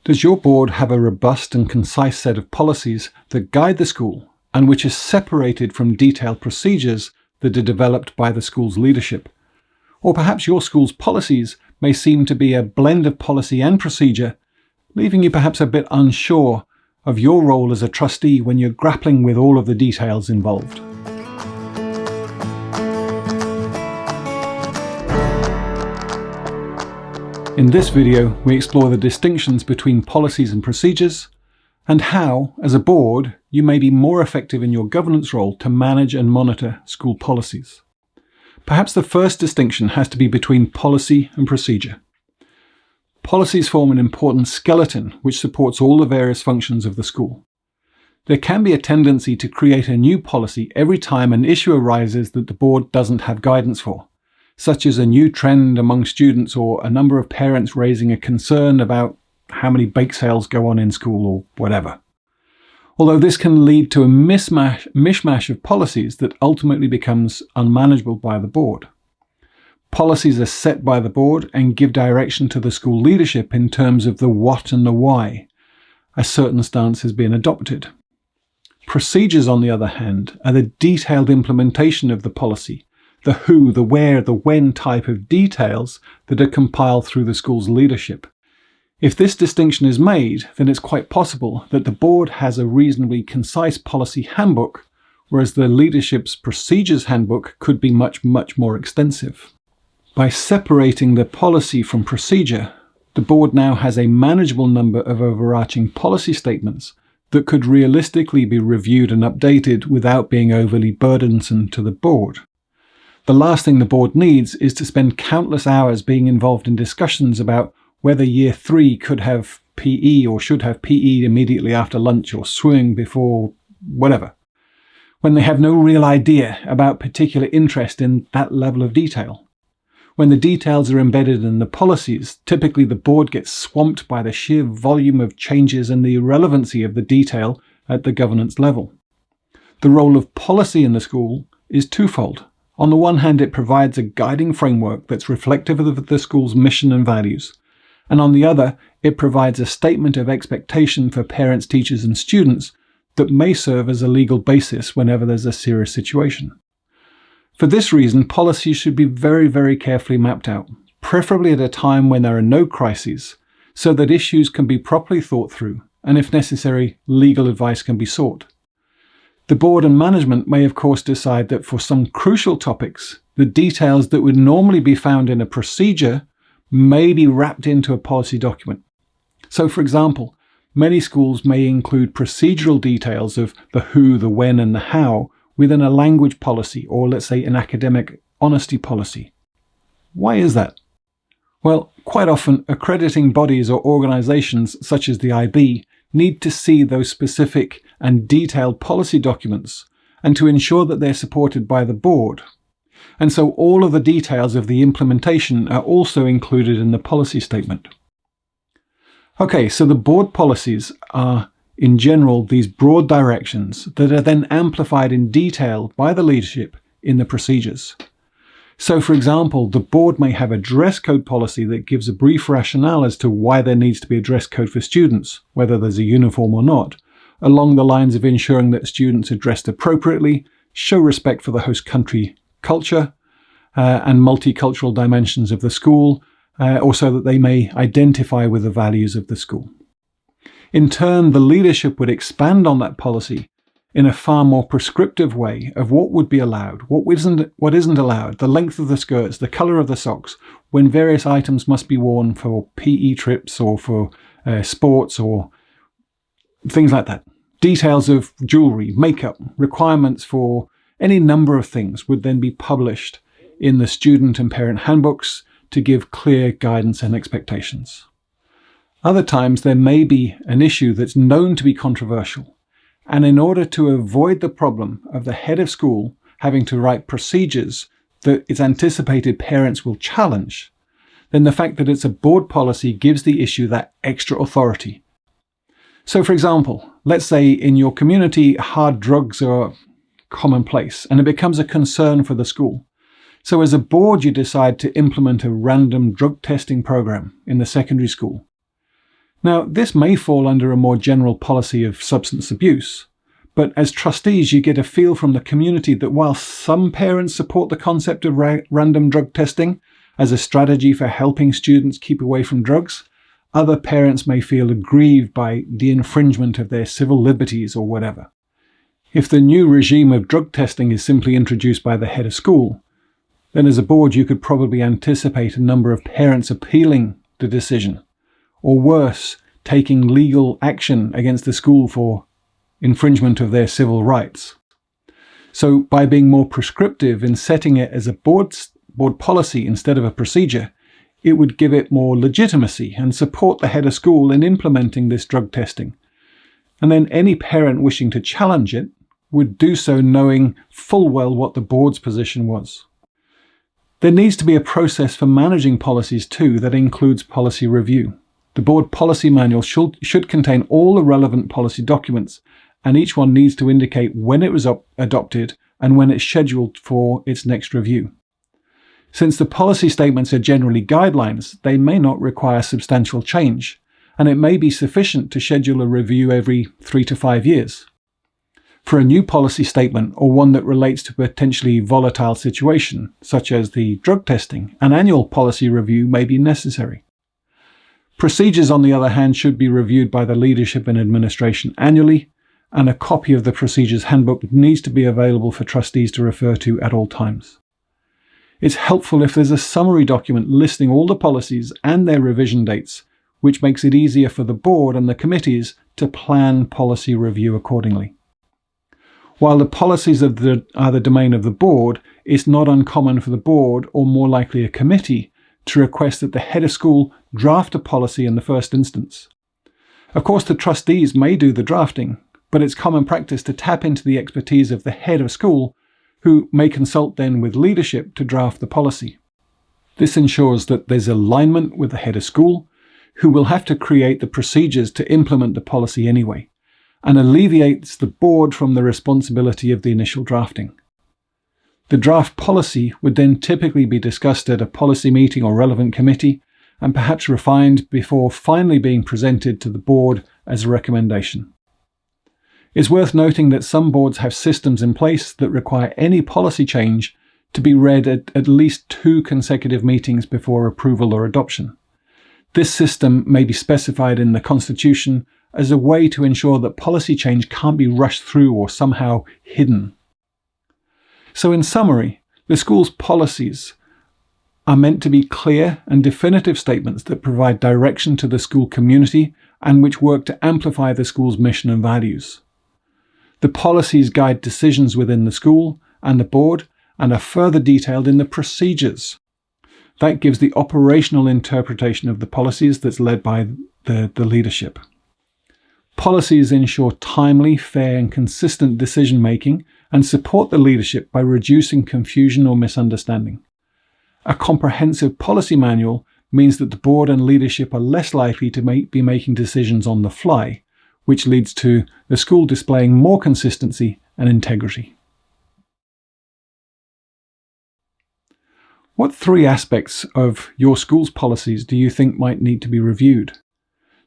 Does your board have a robust and concise set of policies that guide the school and which is separated from detailed procedures that are developed by the school's leadership? Or perhaps your school's policies may seem to be a blend of policy and procedure, leaving you perhaps a bit unsure of your role as a trustee when you're grappling with all of the details involved. In this video, we explore the distinctions between policies and procedures, and how, as a board, you may be more effective in your governance role to manage and monitor school policies. Perhaps the first distinction has to be between policy and procedure. Policies form an important skeleton which supports all the various functions of the school. There can be a tendency to create a new policy every time an issue arises that the board doesn't have guidance for, such as a new trend among students or a number of parents raising a concern about how many bake sales go on in school or whatever. Although this can lead to a mishmash of policies that ultimately becomes unmanageable by the board. Policies are set by the board and give direction to the school leadership in terms of the what and the why a certain stance has been adopted. Procedures, on the other hand, are the detailed implementation of the policy, the who, the where, the when type of details that are compiled through the school's leadership. If this distinction is made, then it's quite possible that the board has a reasonably concise policy handbook, whereas the leadership's procedures handbook could be much, much more extensive. By separating the policy from procedure, the board now has a manageable number of overarching policy statements that could realistically be reviewed and updated without being overly burdensome to the board. The last thing the board needs is to spend countless hours being involved in discussions about whether Year 3 could have PE or should have PE immediately after lunch or swimming before whatever, when they have no real idea about particular interest in that level of detail. When the details are embedded in the policies, typically the board gets swamped by the sheer volume of changes and the irrelevancy of the detail at the governance level. The role of policy in the school is twofold. On the one hand, it provides a guiding framework that's reflective of the school's mission and values. And on the other, it provides a statement of expectation for parents, teachers, and students that may serve as a legal basis whenever there's a serious situation. For this reason, policies should be very, very carefully mapped out, preferably at a time when there are no crises, so that issues can be properly thought through, and if necessary, legal advice can be sought. The board and management may of course decide that for some crucial topics, the details that would normally be found in a procedure may be wrapped into a policy document. So for example, many schools may include procedural details of the who, the when, and the how within a language policy, or let's say an academic honesty policy. Why is that? Well, quite often accrediting bodies or organizations such as the IB need to see those specific and detailed policy documents and to ensure that they're supported by the board. And so all of the details of the implementation are also included in the policy statement. Okay, so the board policies are, in general, these broad directions that are then amplified in detail by the leadership in the procedures. So, for example, the board may have a dress code policy that gives a brief rationale as to why there needs to be a dress code for students, whether there's a uniform or not, along the lines of ensuring that students are dressed appropriately, show respect for the host country culture and multicultural dimensions of the school, or so that they may identify with the values of the school. In turn, the leadership would expand on that policy in a far more prescriptive way of what would be allowed, what isn't allowed, the length of the skirts, the colour of the socks, when various items must be worn for PE trips or for sports or things like that. Details of jewellery, makeup, requirements for any number of things would then be published in the student and parent handbooks to give clear guidance and expectations. Other times there may be an issue that's known to be controversial, and in order to avoid the problem of the head of school having to write procedures that it's anticipated parents will challenge, then the fact that it's a board policy gives the issue that extra authority. So for example, let's say in your community hard drugs are commonplace and it becomes a concern for the school. So as a board you decide to implement a random drug testing program in the secondary school. Now, this may fall under a more general policy of substance abuse, but as trustees you get a feel from the community that while some parents support the concept of random drug testing as a strategy for helping students keep away from drugs, other parents may feel aggrieved by the infringement of their civil liberties or whatever. If the new regime of drug testing is simply introduced by the head of school, then as a board you could probably anticipate a number of parents appealing the decision, or worse, taking legal action against the school for infringement of their civil rights. So by being more prescriptive in setting it as a board policy instead of a procedure, it would give it more legitimacy and support the head of school in implementing this drug testing. And then any parent wishing to challenge it would do so knowing full well what the board's position was. There needs to be a process for managing policies too that includes policy review. The board policy manual should contain all the relevant policy documents, and each one needs to indicate when it was adopted and when it's scheduled for its next review. Since the policy statements are generally guidelines, they may not require substantial change, and it may be sufficient to schedule a review every 3 to 5 years. For a new policy statement or one that relates to a potentially volatile situation, such as the drug testing, an annual policy review may be necessary. Procedures, on the other hand, should be reviewed by the leadership and administration annually, and a copy of the procedures handbook needs to be available for trustees to refer to at all times. It's helpful if there's a summary document listing all the policies and their revision dates, which makes it easier for the board and the committees to plan policy review accordingly. While the policies are the domain of the board, it's not uncommon for the board, or more likely a committee, to request that the head of school draft a policy in the first instance. Of course, the trustees may do the drafting, but it's common practice to tap into the expertise of the head of school, who may consult then with leadership to draft the policy. This ensures that there's alignment with the head of school, who will have to create the procedures to implement the policy anyway, and alleviates the board from the responsibility of the initial drafting. The draft policy would then typically be discussed at a policy meeting or relevant committee, and perhaps refined before finally being presented to the board as a recommendation. It's worth noting that some boards have systems in place that require any policy change to be read at least 2 consecutive meetings before approval or adoption. This system may be specified in the Constitution as a way to ensure that policy change can't be rushed through or somehow hidden. So in summary, the school's policies are meant to be clear and definitive statements that provide direction to the school community and which work to amplify the school's mission and values. The policies guide decisions within the school and the board and are further detailed in the procedures. That gives the operational interpretation of the policies that's led by the leadership. Policies ensure timely, fair and consistent decision making and support the leadership by reducing confusion or misunderstanding. A comprehensive policy manual means that the board and leadership are less likely to be making decisions on the fly, which leads to the school displaying more consistency and integrity. What 3 aspects of your school's policies do you think might need to be reviewed?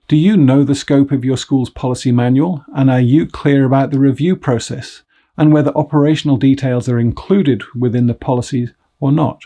Do you know the scope of your school's policy manual, and are you clear about the review process and whether operational details are included within the policies or not?